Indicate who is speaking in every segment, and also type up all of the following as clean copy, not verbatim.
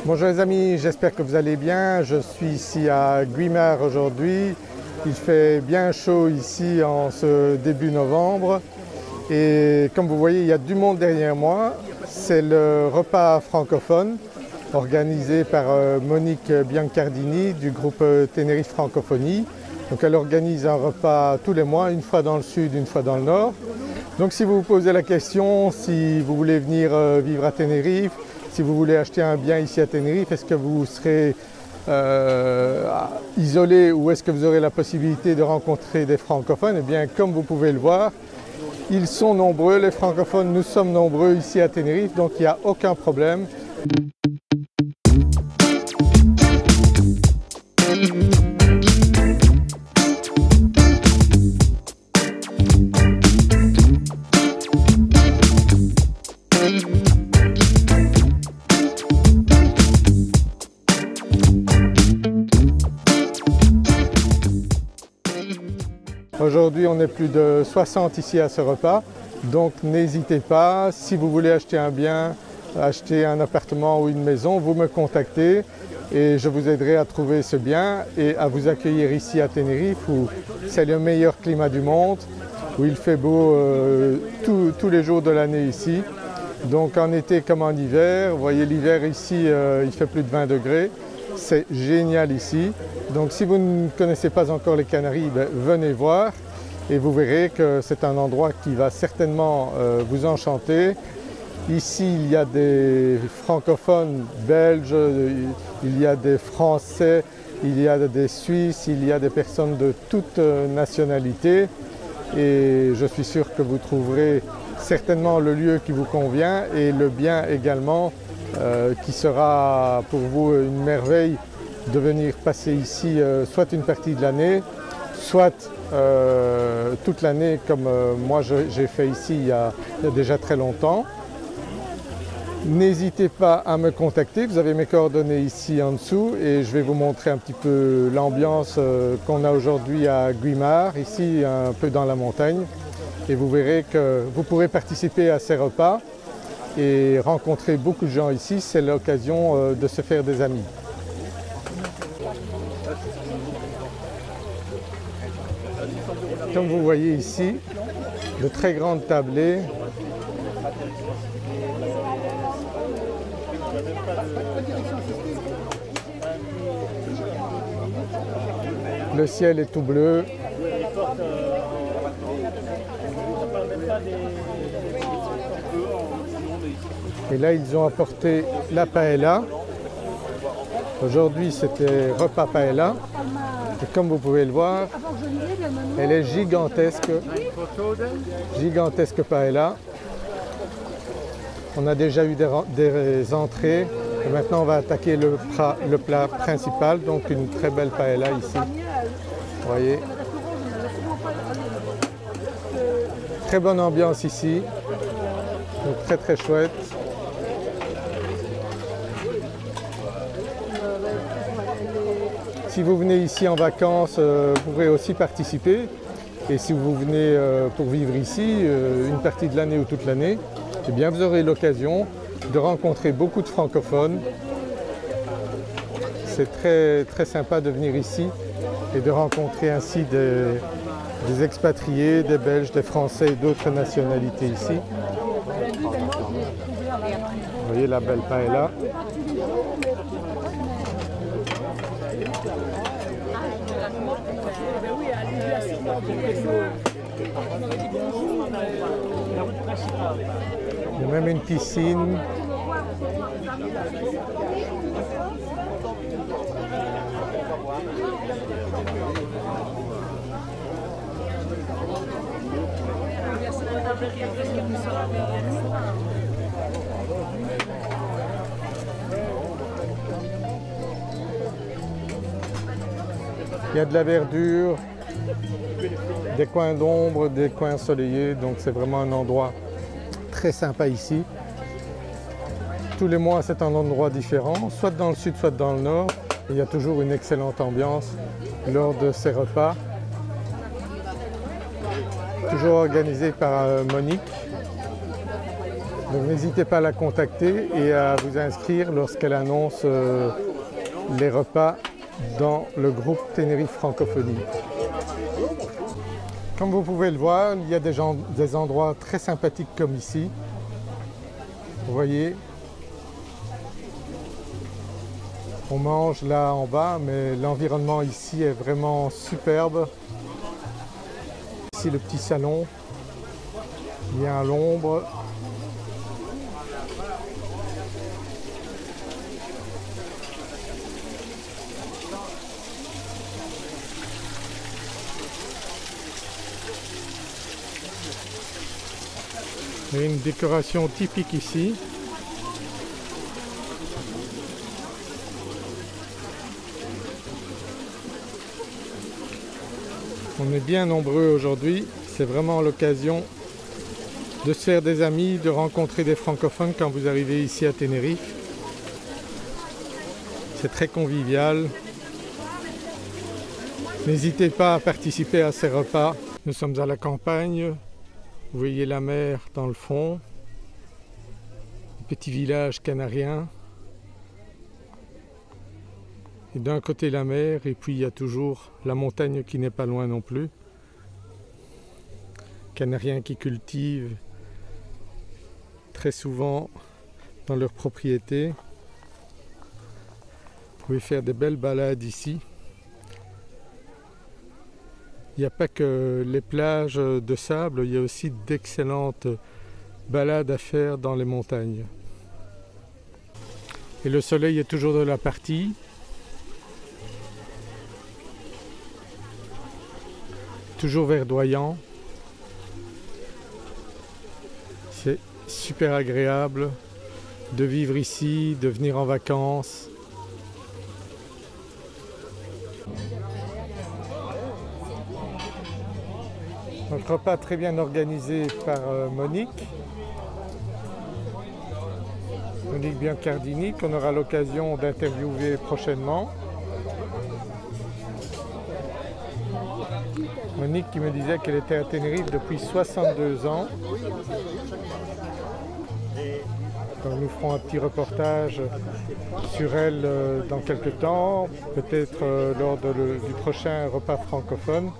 Speaker 1: Bonjour les amis, j'espère que vous allez bien. Je suis ici à Guimard aujourd'hui. Il fait bien chaud ici en ce début novembre. Et comme vous voyez, il y a du monde derrière moi. C'est le repas francophone organisé par Monique Biancardini du groupe Tenerife Francophonie. Donc elle organise un repas tous les mois, une fois dans le sud, une fois dans le nord. Donc si vous vous posez la question, si vous voulez venir vivre à Tenerife, si vous voulez acheter un bien ici à Tenerife, est-ce que vous serez isolé ou est-ce que vous aurez la possibilité de rencontrer des francophones? Eh bien, comme vous pouvez le voir, ils sont nombreux, les francophones, nous sommes nombreux ici à Tenerife, donc il n'y a aucun problème. Aujourd'hui, on est plus de 60 ici à ce repas, donc n'hésitez pas, si vous voulez acheter un bien, acheter un appartement ou une maison, vous me contactez et je vous aiderai à trouver ce bien et à vous accueillir ici à Tenerife où c'est le meilleur climat du monde, où il fait beau tous les jours de l'année ici. Donc en été comme en hiver, vous voyez l'hiver ici, il fait plus de 20 degrés. C'est génial ici. Donc si vous ne connaissez pas encore les Canaries, venez voir et vous verrez que c'est un endroit qui va certainement vous enchanter. Ici, il y a des francophones belges, il y a des Français, il y a des Suisses, il y a des personnes de toute nationalité et je suis sûr que vous trouverez certainement le lieu qui vous convient et le bien également qui sera pour vous une merveille de venir passer ici soit une partie de l'année, soit toute l'année comme moi j'ai fait ici il y a déjà très longtemps. N'hésitez pas à me contacter, vous avez mes coordonnées ici en dessous et je vais vous montrer un petit peu l'ambiance qu'on a aujourd'hui à Guimard, ici un peu dans la montagne. Et vous verrez que vous pourrez participer à ces repas et rencontrer beaucoup de gens ici, c'est l'occasion de se faire des amis. Comme vous voyez ici, de très grandes tablées. Le ciel est tout bleu. Et là, ils ont apporté la paella. Aujourd'hui, c'était repas paella. Et comme vous pouvez le voir, elle est gigantesque. Gigantesque paella. On a déjà eu des entrées. Et maintenant, on va attaquer le plat principal. Donc, une très belle paella ici. Vous voyez. Très bonne ambiance ici. Donc, très très chouette. Si vous venez ici en vacances, vous pourrez aussi participer. Et si vous venez pour vivre ici, une partie de l'année ou toute l'année, eh bien vous aurez l'occasion de rencontrer beaucoup de francophones. C'est très, très sympa de venir ici et de rencontrer ainsi des expatriés, des Belges, des Français et d'autres nationalités ici. Vous voyez la belle paella. Il y a même une piscine. Il y a de la verdure, des coins d'ombre, des coins ensoleillés, donc c'est vraiment un endroit très sympa ici. Tous les mois, c'est un endroit différent, soit dans le sud, soit dans le nord. Et il y a toujours une excellente ambiance lors de ces repas. Toujours organisé par Monique. Donc n'hésitez pas à la contacter et à vous inscrire lorsqu'elle annonce les repas dans le groupe Tenerife Francophonie. Comme vous pouvez le voir, il y a des endroits très sympathiques comme ici. Vous voyez, on mange là en bas, mais l'environnement ici est vraiment superbe. Ici le petit salon, bien à l'ombre. Il y a une décoration typique ici. On est bien nombreux aujourd'hui, c'est vraiment l'occasion de se faire des amis, de rencontrer des francophones quand vous arrivez ici à Tenerife. C'est très convivial. N'hésitez pas à participer à ces repas. Nous sommes à la campagne. Vous voyez la mer dans le fond, petit village canarien. Et d'un côté la mer, et puis il y a toujours la montagne qui n'est pas loin non plus. Canariens qui cultivent très souvent dans leurs propriétés. Vous pouvez faire des belles balades ici. Il n'y a pas que les plages de sable, il y a aussi d'excellentes balades à faire dans les montagnes. Et le soleil est toujours de la partie. Toujours verdoyant. C'est super agréable de vivre ici, de venir en vacances. Donc repas très bien organisé par Monique Biancardini, qu'on aura l'occasion d'interviewer prochainement. Monique qui me disait qu'elle était à Tenerife depuis 62 ans. Donc nous ferons un petit reportage sur elle dans quelques temps, peut-être lors du prochain repas francophone.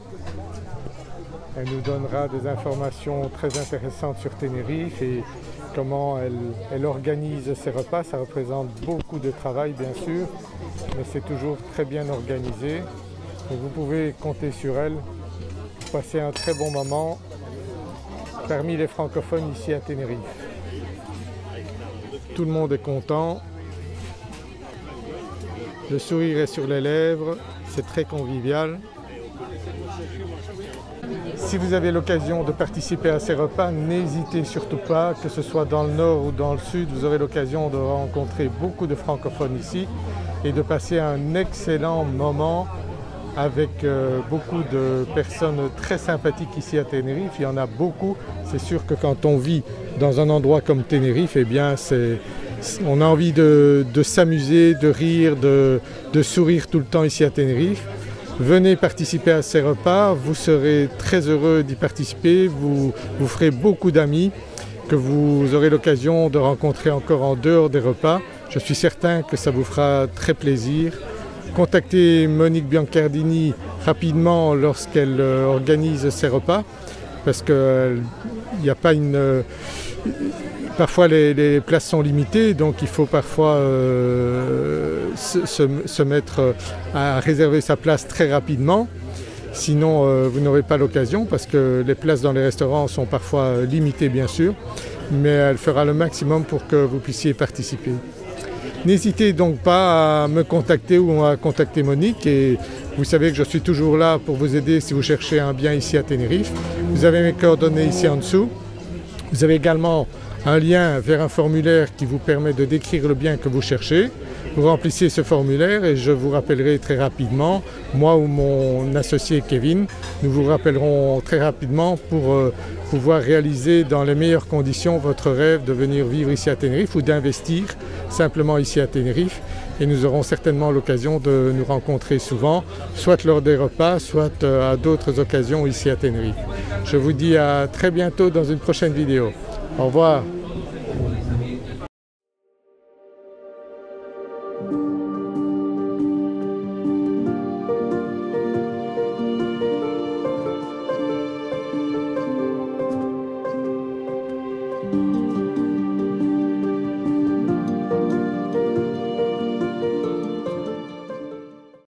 Speaker 1: Elle nous donnera des informations très intéressantes sur Tenerife et comment elle organise ses repas. Ça représente beaucoup de travail bien sûr, mais c'est toujours très bien organisé. Donc vous pouvez compter sur elle pour passer un très bon moment parmi les francophones ici à Tenerife. Tout le monde est content, le sourire est sur les lèvres, c'est très convivial. Si vous avez l'occasion de participer à ces repas, n'hésitez surtout pas, que ce soit dans le nord ou dans le sud, vous aurez l'occasion de rencontrer beaucoup de francophones ici et de passer un excellent moment avec beaucoup de personnes très sympathiques ici à Tenerife. Il y en a beaucoup. C'est sûr que quand on vit dans un endroit comme Tenerife, eh bien on a envie de s'amuser, de rire, de sourire tout le temps ici à Tenerife. Venez participer à ces repas, vous serez très heureux d'y participer, vous ferez beaucoup d'amis que vous aurez l'occasion de rencontrer encore en dehors des repas. Je suis certain que ça vous fera très plaisir. Contactez Monique Biancardini rapidement lorsqu'elle organise ses repas, parce qu'il n'y a pas une... Parfois les places sont limitées, donc il faut parfois se mettre à réserver sa place très rapidement. Sinon vous n'aurez pas l'occasion, parce que les places dans les restaurants sont parfois limitées bien sûr, mais elle fera le maximum pour que vous puissiez participer. N'hésitez donc pas à me contacter ou à contacter Monique, et vous savez que je suis toujours là pour vous aider si vous cherchez un bien ici à Tenerife. Vous avez mes coordonnées ici en dessous. Vous avez également un lien vers un formulaire qui vous permet de décrire le bien que vous cherchez. Vous remplissez ce formulaire et je vous rappellerai très rapidement, moi ou mon associé Kevin, nous vous rappellerons très rapidement pour pouvoir réaliser dans les meilleures conditions votre rêve de venir vivre ici à Tenerife ou d'investir simplement ici à Tenerife. Et nous aurons certainement l'occasion de nous rencontrer souvent, soit lors des repas, soit à d'autres occasions ici à Tenerife. Je vous dis à très bientôt dans une prochaine vidéo. Au revoir.